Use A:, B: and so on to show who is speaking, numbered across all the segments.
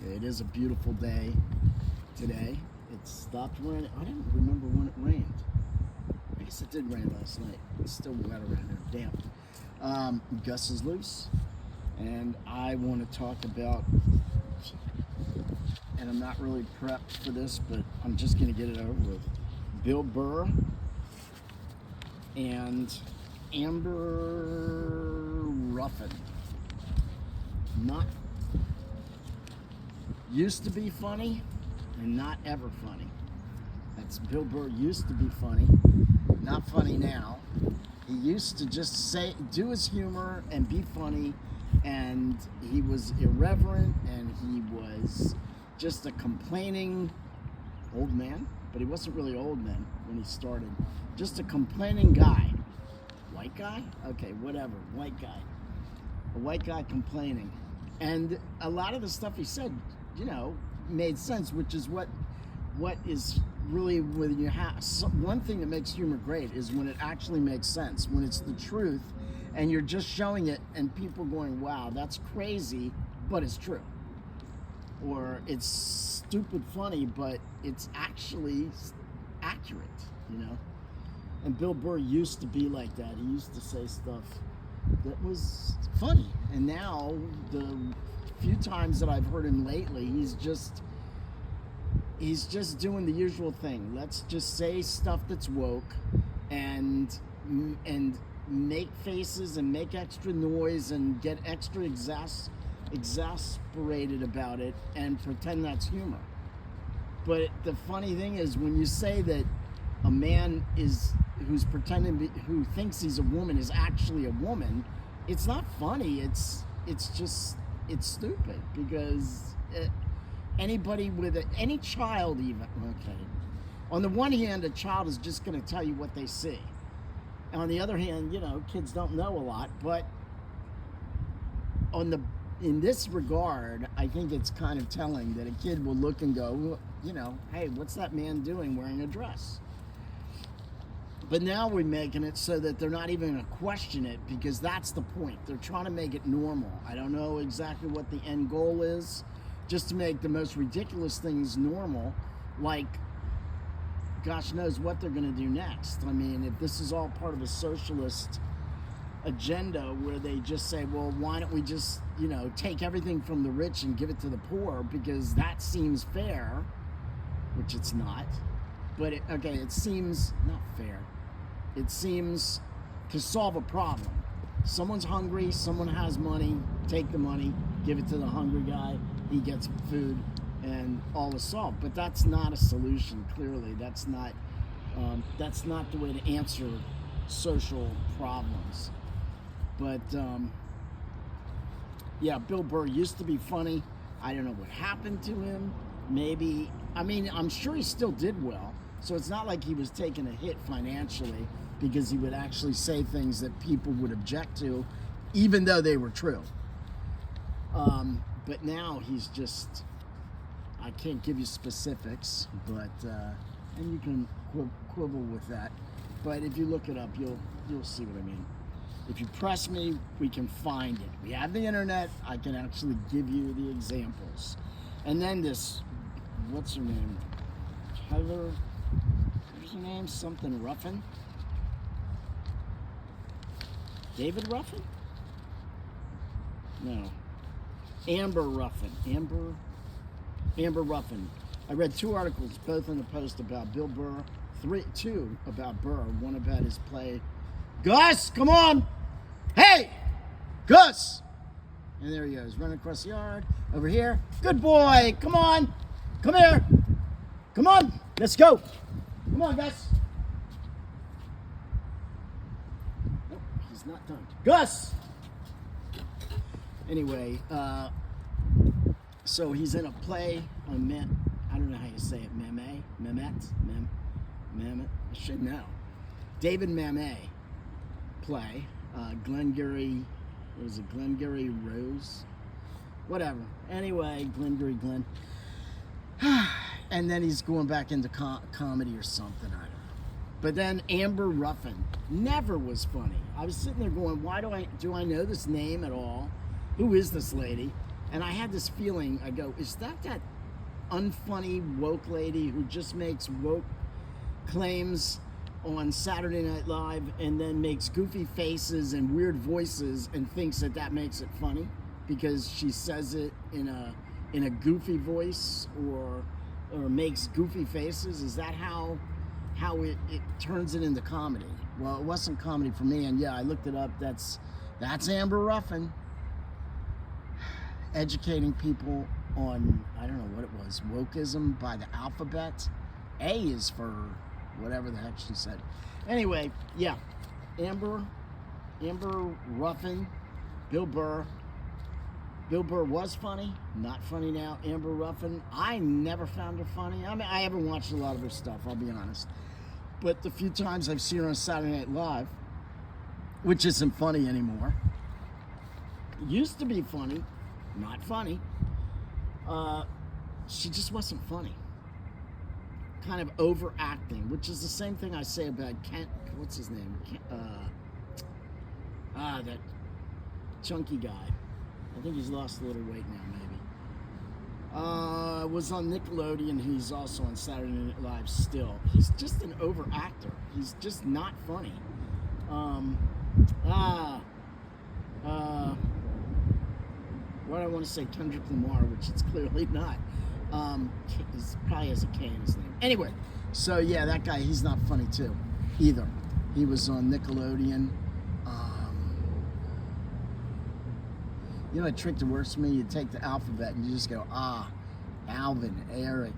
A: It is a beautiful day today. It stopped raining. I don't remember when it rained. I guess it did rain last night. It's still wet around here, damp. Gus is loose, and I want to talk about, and I'm not really prepped for this, but I'm just going to get it over with. Bill Burr and Amber Ruffin. Not used to be funny and not ever funny. That's Bill Burr used to be funny, not funny now. He used to just do his humor and be funny, and he was irreverent, and he was just a complaining old man, but he wasn't really old man when he started. Just a complaining guy. White guy? Okay, whatever, white guy. A white guy complaining. And a lot of the stuff he said, made sense, which is what is really when you have one thing that makes humor great is when it actually makes sense, when it's the truth and you're just showing it and people going, wow, that's crazy, but it's true. Or it's stupid funny, but it's actually accurate, And Bill Burr used to be like that. He used to say stuff that was funny. And now, the few times that I've heard him lately, he's just doing the usual thing. Let's just say stuff that's woke and make faces and make extra noise and get extra exasperated about it and pretend that's humor. But the funny thing is, when you say that a man who's pretending who thinks he's a woman is actually a woman, it's not funny. It's stupid, because anybody with any child even, okay, on the one hand, a child is just going to tell you what they see. On the other hand, kids don't know a lot, but in this regard, I think it's kind of telling that a kid will look and go, hey, what's that man doing wearing a dress? But now we're making it so that they're not even going to question it, because that's the point. They're trying to make it normal. I don't know exactly what the end goal is, just to make the most ridiculous things normal, like gosh knows what they're going to do next. I mean, if this is all part of a socialist agenda where they just say, well, why don't we just, take everything from the rich and give it to the poor, because that seems fair, which it's not. But it seems not fair. It seems to solve a problem. Someone's hungry, someone has money, take the money, give it to the hungry guy, he gets food, and all is solved. But that's not a solution, clearly. That's not the way to answer social problems. But, Bill Burr used to be funny. I don't know what happened to him. Maybe, I'm sure he still did well. So it's not like he was taking a hit financially, because he would actually say things that people would object to, even though they were true. But now he's just, I can't give you specifics, but, and you can quibble with that. But if you look it up, you'll see what I mean. If you press me, we can find it. We have the internet. I can actually give you the examples. And then this, what's her name? Heather, what's her name? Something Ruffin? David Ruffin? No. Amber Ruffin. Amber Ruffin. I read 2 articles, both in the Post, about Bill Burr. 2 about Burr. One about his play. Gus, come on! Hey! Gus! And there he goes, running across the yard. Over here. Good boy! Come on! Come here! Come on! Let's go! Come on, Gus! Nope, he's not done. Gus! Anyway, so he's in a play on I don't know how you say it, Mehmet? I should know. David Mamet play. Glengarry Rose? Whatever. Anyway, Glenn. And then he's going back into comedy or something, I don't know. But then Amber Ruffin never was funny. I was sitting there going, why do I know this name at all? Who is this lady? And I had this feeling, I go, is that unfunny woke lady who just makes woke claims on Saturday Night Live and then makes goofy faces and weird voices and thinks that makes it funny because she says it in a goofy voice or makes goofy faces? Is that how it turns it into comedy? Well, it wasn't comedy for me, and yeah, I looked it up. That's Amber Ruffin educating people on, I don't know what it was, wokeism by the alphabet. A is for whatever the heck she said. Anyway, yeah, Amber Ruffin, Bill Burr. Bill Burr was funny, not funny now. Amber Ruffin, I never found her funny. I mean, I haven't watched a lot of her stuff, I'll be honest. But the few times I've seen her on Saturday Night Live, which isn't funny anymore, used to be funny, not funny, she just wasn't funny. Kind of overacting, which is the same thing I say about Kent, what's his name? That chunky guy. I think he's lost a little weight now, maybe. Was on Nickelodeon. He's also on Saturday Night Live still. He's just an overactor. He's just not funny. What I want to say, Kendrick Lamar, which it's clearly not. He probably has a K in his name. Anyway, so yeah, that guy, he's not funny too, either. He was on Nickelodeon. You know, a trick that works for me, you take the alphabet and you just go, Alvin, Eric,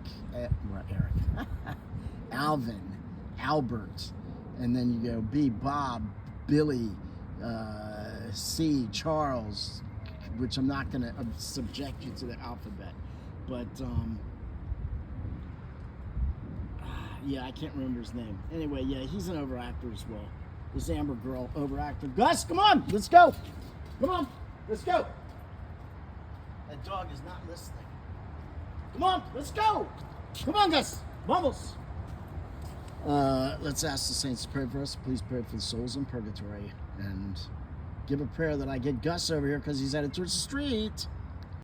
A: Alvin, Albert, and then you go B, Bob, Billy, C, Charles, which I'm not going to subject you to the alphabet, but yeah, I can't remember his name. Anyway, yeah, he's an overactor as well. This Amber girl, overactor. Gus, come on, let's go. Come on, let's go. That dog is not listening. Come on, let's go. Come on, Gus. Vamos. Let's ask the saints to pray for us. Please pray for the souls in purgatory. And give a prayer that I get Gus over here because he's headed towards the street.